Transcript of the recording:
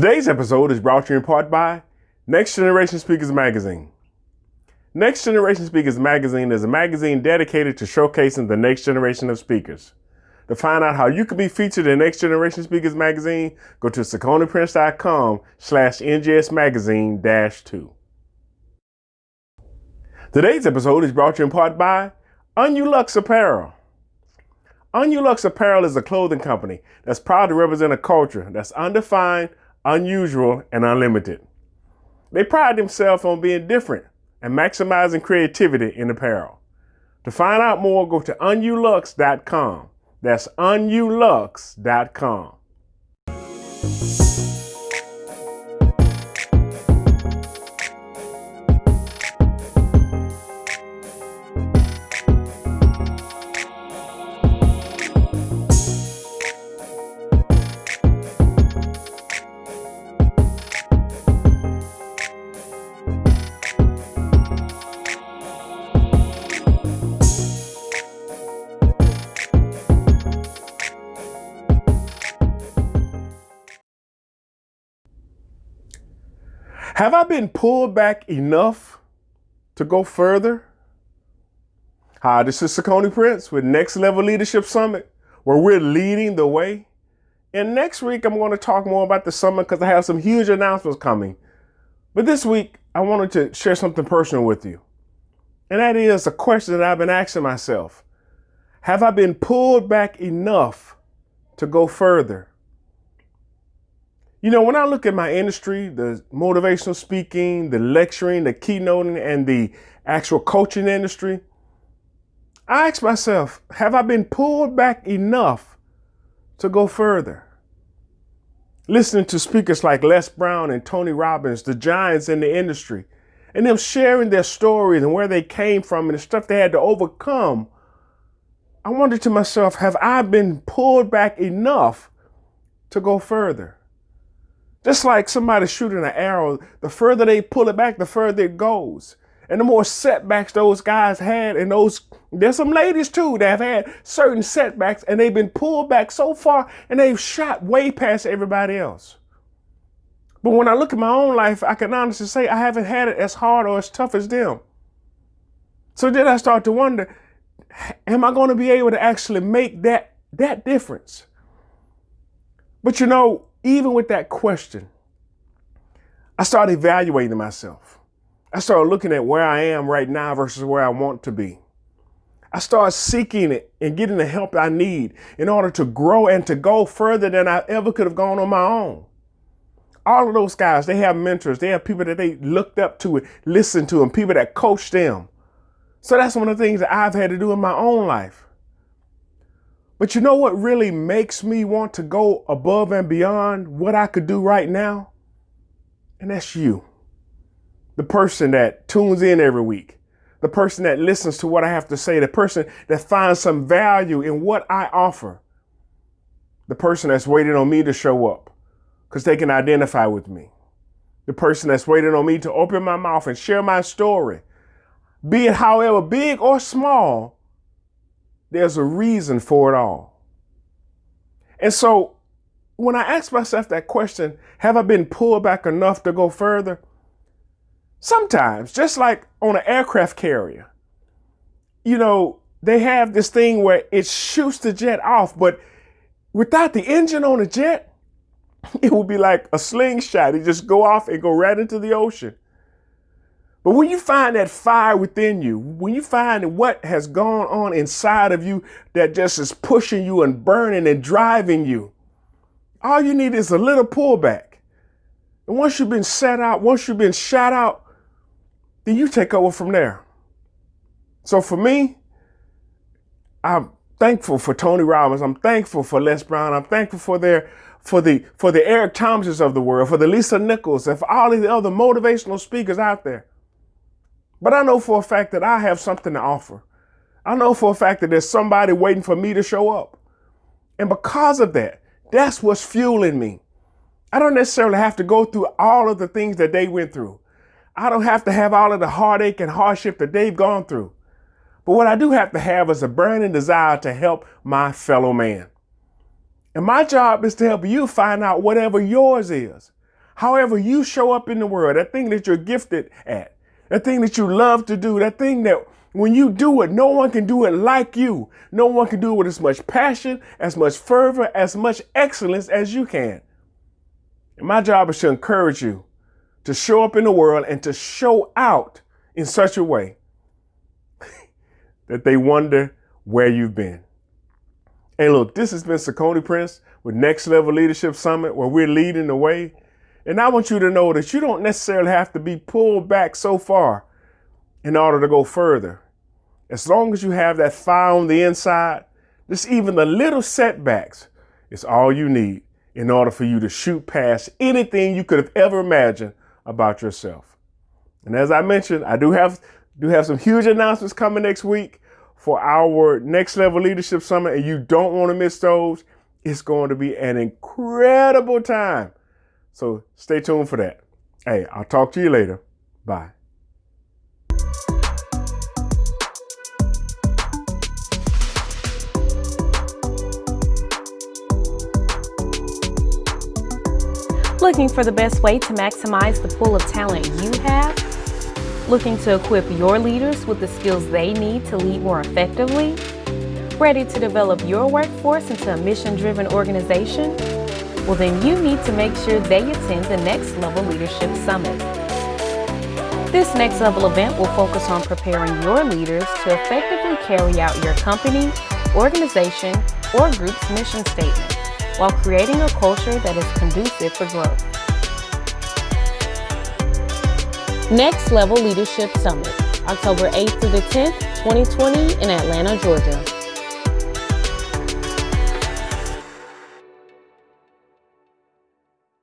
Today's episode is brought to you in part by Next Generation Speakers Magazine. Next Generation Speakers Magazine is a magazine dedicated to showcasing the next generation of speakers. To find out how you can be featured in Next Generation Speakers Magazine, go to saconiprince.com/NGSmagazine-2. Today's episode is brought to you in part by Unulux Apparel. Unulux Apparel is a clothing company that's proud to represent a culture that's undefined, unusual, and unlimited. They pride themselves on being different and maximizing creativity in apparel. To find out more, go to unulux.com. That's unulux.com. Have I been pulled back enough to go further? Hi, this is Sakoni Prince with Next Level Leadership Summit, where we're leading the way. And next week, I'm going to talk more about the summit because I have some huge announcements coming. But this week, I wanted to share something personal with you. And that is a question that I've been asking myself. Have I been pulled back enough to go further? You know, when I look at my industry, the motivational speaking, the lecturing, the keynoting, and the actual coaching industry, I ask myself, have I been pulled back enough to go further? Listening to speakers like Les Brown and Tony Robbins, the giants in the industry, and them sharing their stories and where they came from and the stuff they had to overcome, I wondered to myself, have I been pulled back enough to go further? Just like somebody shooting an arrow, the further they pull it back, the further it goes. And the more setbacks those guys had, and there's some ladies too that have had certain setbacks and they've been pulled back so far and they've shot way past everybody else. But when I look at my own life, I can honestly say I haven't had it as hard or as tough as them. So then I start to wonder, am I going to be able to actually make that difference? But you know, even with that question, I started evaluating myself. I started looking at where I am right now versus where I want to be. I started seeking it and getting the help I need in order to grow and to go further than I ever could have gone on my own. All of those guys, they have mentors. They have people that they looked up to and listened to and people that coached them. So that's one of the things that I've had to do in my own life. But you know what really makes me want to go above and beyond what I could do right now? And that's you. The person that tunes in every week. The person that listens to what I have to say. The person that finds some value in what I offer. The person that's waiting on me to show up because they can identify with me. The person that's waiting on me to open my mouth and share my story. Be it however big or small, there's a reason for it all. And so when I ask myself that question, have I been pulled back enough to go further? Sometimes, just like on an aircraft carrier, you know, they have this thing where it shoots the jet off, but without the engine on the jet, it would be like a slingshot. It just go off and go right into the ocean. But when you find that fire within you, when you find what has gone on inside of you that just is pushing you and burning and driving you, all you need is a little pullback. And once you've been set out, once you've been shot out, then you take over from there. So for me, I'm thankful for Tony Robbins. I'm thankful for Les Brown. I'm thankful for the Eric Thomases of the world, for the Lisa Nichols, and for all of the other motivational speakers out there. But I know for a fact that I have something to offer. I know for a fact that there's somebody waiting for me to show up. And because of that, that's what's fueling me. I don't necessarily have to go through all of the things that they went through. I don't have to have all of the heartache and hardship that they've gone through. But what I do have to have is a burning desire to help my fellow man. And my job is to help you find out whatever yours is. However you show up in the world, that thing that you're gifted at, that thing that you love to do, that thing that when you do it, no one can do it like you. No one can do it with as much passion, as much fervor, as much excellence as you can. And my job is to encourage you to show up in the world and to show out in such a way that they wonder where you've been. And look, this has been Saucony Prince with Next Level Leadership Summit, where we're leading the way. And I want you to know that you don't necessarily have to be pulled back so far in order to go further. As long as you have that fire on the inside, just even the little setbacks is all you need in order for you to shoot past anything you could have ever imagined about yourself. And as I mentioned, I do have some huge announcements coming next week for our Next Level Leadership Summit, and you don't want to miss those. It's going to be an incredible time. So stay tuned for that. Hey, I'll talk to you later. Bye. Looking for the best way to maximize the pool of talent you have? Looking to equip your leaders with the skills they need to lead more effectively? Ready to develop your workforce into a mission-driven organization? Well, then you need to make sure they attend the Next Level Leadership Summit. This Next Level event will focus on preparing your leaders to effectively carry out your company, organization, or group's mission statement, while creating a culture that is conducive for growth. Next Level Leadership Summit, October 8th through the 10th, 2020 in Atlanta, Georgia.